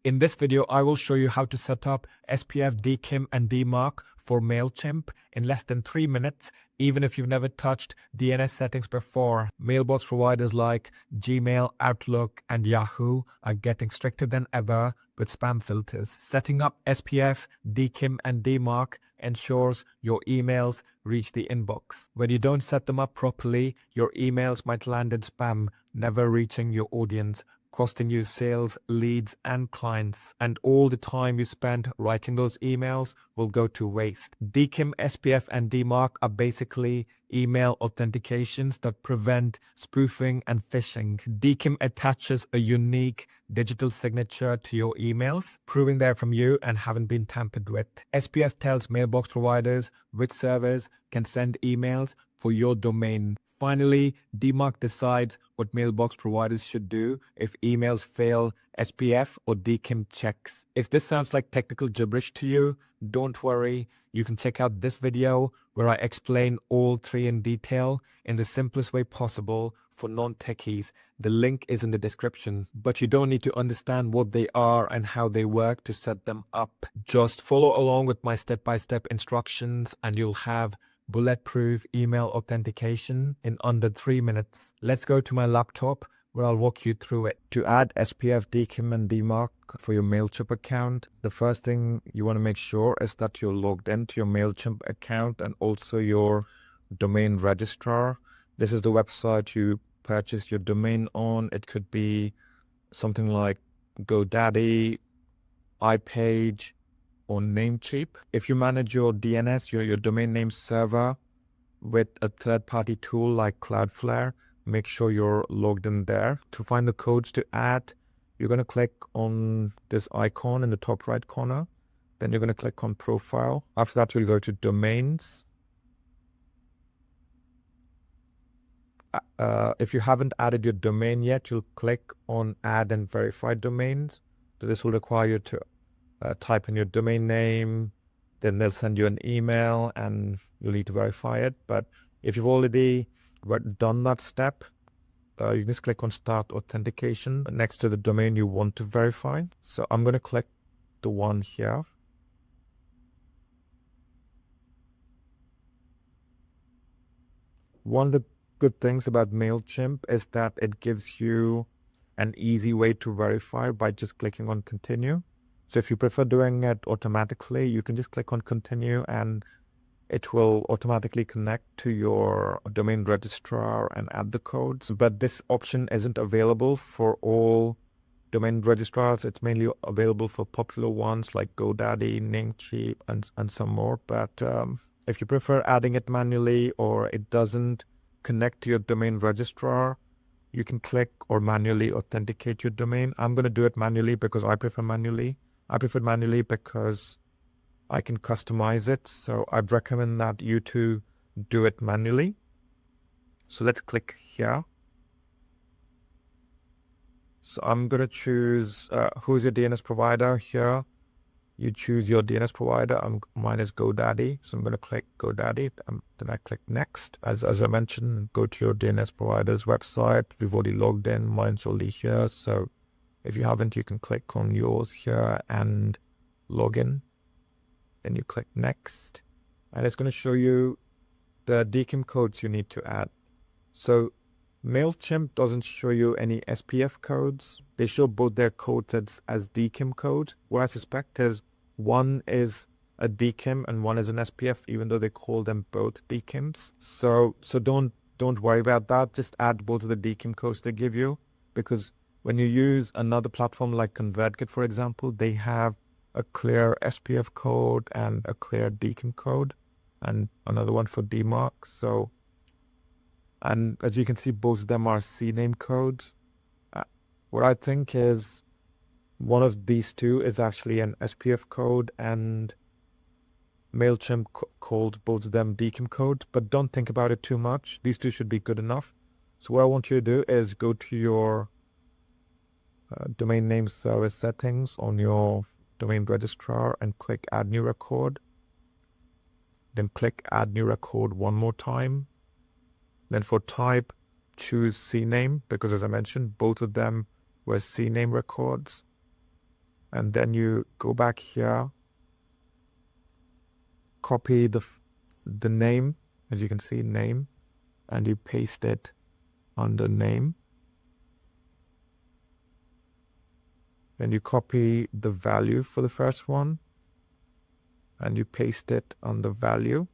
In this video, I will show you how to set up SPF, DKIM, and DMARC for Mailchimp in less than 3 minutes, even if you've never touched DNS settings before. Mailbox providers like Gmail, Outlook, and Yahoo are getting stricter than ever with spam filters. Setting up SPF, DKIM, and DMARC ensures your emails reach the inbox. When you don't set them up properly, your emails might land in spam, never reaching your audience, costing you sales, leads, and clients. And all the time you spent writing those emails will go to waste. DKIM, SPF, and DMARC are basically email authentications that prevent spoofing and phishing. DKIM attaches a unique digital signature to your emails, proving they're from you and haven't been tampered with. SPF tells mailbox providers which servers can send emails for your domain. Finally, DMARC decides what mailbox providers should do if emails fail SPF or DKIM checks. If this sounds like technical gibberish to you, don't worry. You can check out this video where I explain all three in detail in the simplest way possible for non-techies. The link is in the description, but you don't need to understand what they are and how they work to set them up. Just follow along with my step-by-step instructions and you'll have bulletproof email authentication in under 3 minutes. Let's go to my laptop where I'll walk you through it. To add SPF, DKIM, and DMARC for your Mailchimp account, the first thing you want to make sure is that you're logged into your Mailchimp account and also your domain registrar. This is the website you purchase your domain on. It could be something like GoDaddy, iPage, or Namecheap. If you manage your DNS, your domain name server with a third-party tool like Cloudflare, make sure you're logged in there. To find the codes to add, you're going to click on this icon in the top right corner. Then you're going to click on Profile. After that, you'll go to Domains. If you haven't added your domain yet, you'll click on Add and Verify Domains. So this will require you to type in your domain name, then they'll send you an email and you'll need to verify it. But if you've already done that step, you can just click on Start Authentication next to the domain you want to verify. So I'm going to click the one here. One of the good things about Mailchimp is that it gives you an easy way to verify by just clicking on Continue. So if you prefer doing it automatically, you can just click on Continue and it will automatically connect to your domain registrar and add the codes. But this option isn't available for all domain registrars. It's mainly available for popular ones like GoDaddy, Namecheap, and some more. But if you prefer adding it manually or it doesn't connect to your domain registrar, you can click or manually authenticate your domain. I'm going to do it manually because I prefer manually. I prefer manually because I can customize it. So I'd recommend that you too do it manually. So let's click here. So I'm going to choose who's your DNS provider here. You choose your DNS provider. Mine is GoDaddy. So I'm going to click GoDaddy. Then I click Next. As I mentioned, go to your DNS provider's website. We've already logged in. Mine's already here. So if you haven't, you can click on yours here and log in. Then you click Next. And it's going to show you the DKIM codes you need to add. So Mailchimp doesn't show you any SPF codes. They show both their codes as DKIM code. What I suspect is one is a DKIM and one is an SPF, even though they call them both DKIMs. So don't worry about that. Just add both of the DKIM codes they give you, because when you use another platform like ConvertKit, for example, they have a clear SPF code and a clear DKIM code and another one for DMARC. So, and as you can see, both of them are CNAME codes. What I think is one of these two is actually an SPF code and Mailchimp called both of them DKIM codes, but don't think about it too much. These two should be good enough. So what I want you to do is go to your domain name service settings on your domain registrar and click Add New Record. Then click Add New Record one more time. Then for type, choose CNAME, because as I mentioned, both of them were CNAME records. and then you go back here, copy the name, as you can see, name, and you paste it on the name. Then you copy the value for the first one, and you paste it on the value.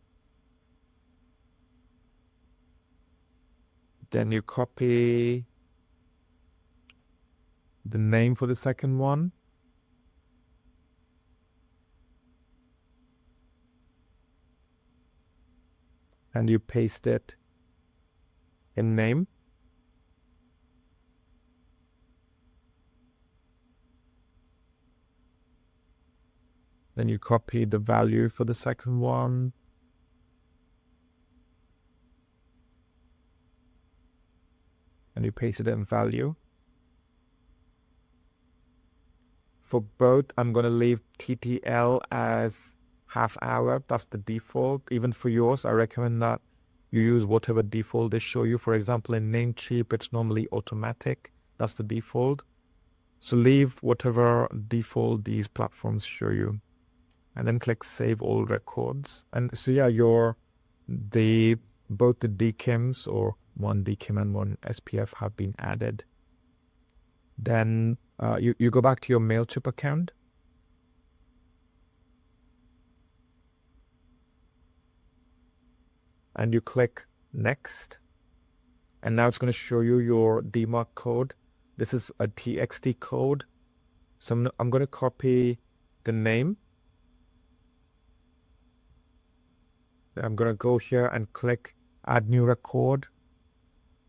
Then you copy the name for the second one. And you paste it in name. Then you copy the value for the second one. And you paste it in value. For both, I'm going to leave TTL as half hour. That's the default. Even for yours, I recommend that you use whatever default they show you. For example, in Namecheap, it's normally automatic. That's the default. So leave whatever default these platforms show you. And then click Save All Records. And so yeah, both the DKIMs, or one DKIM and one SPF, have been added. Then you go back to your Mailchimp account. And you click Next. And now it's going to show you your DMARC code. This is a TXT code. So I'm going to copy the name. I'm going to go here and click Add New Record.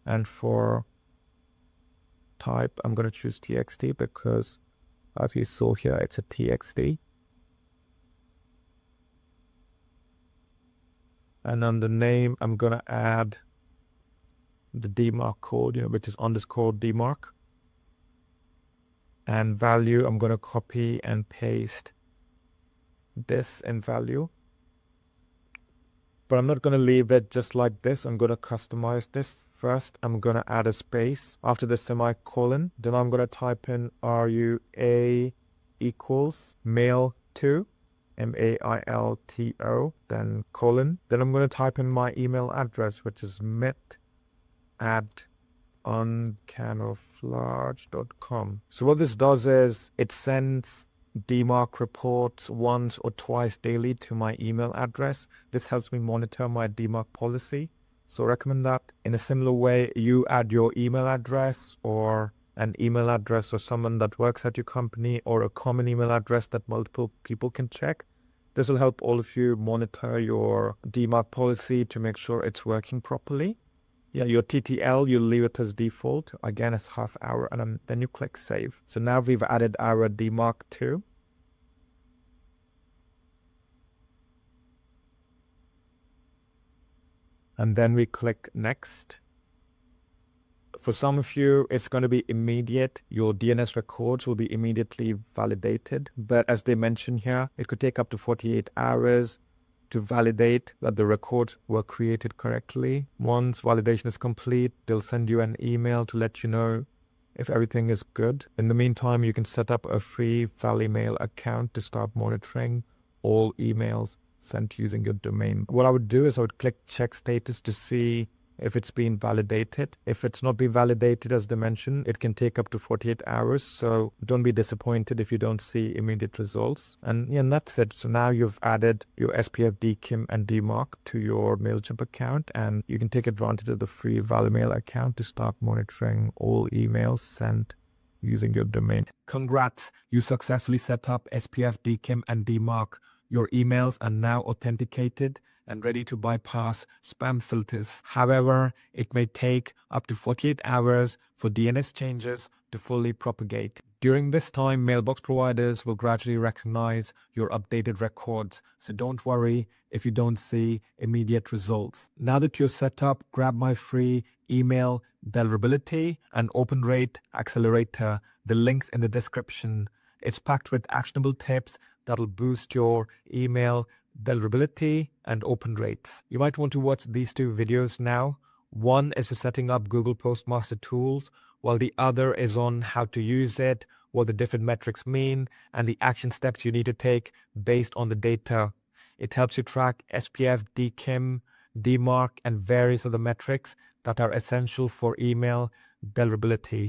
And for type, I'm going to choose TXT because, as you saw here, it's a TXT. And on the name, I'm going to add the DMARC code, which is _ DMARC. And value, I'm going to copy and paste this in value. But I'm not going to leave it just like this. I'm going to customize this. First, I'm going to add a space after the semicolon. Then I'm going to type in RUA equals mail2, MAILTO, then colon. Then I'm going to type in my email address, which is mitt@uncamouflage.com. So what this does is it sends DMARC reports once or twice daily to my email address. This helps me monitor my DMARC policy. So I recommend that in a similar way, you add your email address or an email address or someone that works at your company or a common email address that multiple people can check. This will help all of you monitor your DMARC policy to make sure it's working properly. Yeah, your TTL, you leave it as default. Again, it's half hour, and then you click Save. So now we've added our DMARC 2. And then we click Next. For some of you, it's going to be immediate. Your DNS records will be immediately validated. But as they mention here, it could take up to 48 hours to validate that the records were created correctly. Once validation is complete, they'll send you an email to let you know if everything is good. In the meantime, you can set up a free Valimail account to start monitoring all emails sent using your domain. What I would do is I would click check status to see if it's been validated. If it's not been validated, as they mentioned, it can take up to 48 hours. So don't be disappointed if you don't see immediate results. And yeah, and that's it. So now you've added your SPF, DKIM, and DMARC to your Mailchimp account, and you can take advantage of the free Valimail account to start monitoring all emails sent using your domain. Congrats! You successfully set up SPF, DKIM, and DMARC. Your emails are now authenticated and ready to bypass spam filters. However, it may take up to 48 hours for DNS changes to fully propagate. During this time, mailbox providers will gradually recognize your updated records, so don't worry if you don't see immediate results. Now that you're set up, grab my free email deliverability and open rate accelerator. The link's in the description. It's packed with actionable tips that'll boost your email deliverability and open rates. You might want to watch these two videos now. One is for setting up Google Postmaster tools, while the other is on how to use it, what the different metrics mean, and the action steps you need to take based on the data. It helps you track SPF, DKIM, DMARC, and various other metrics that are essential for email deliverability.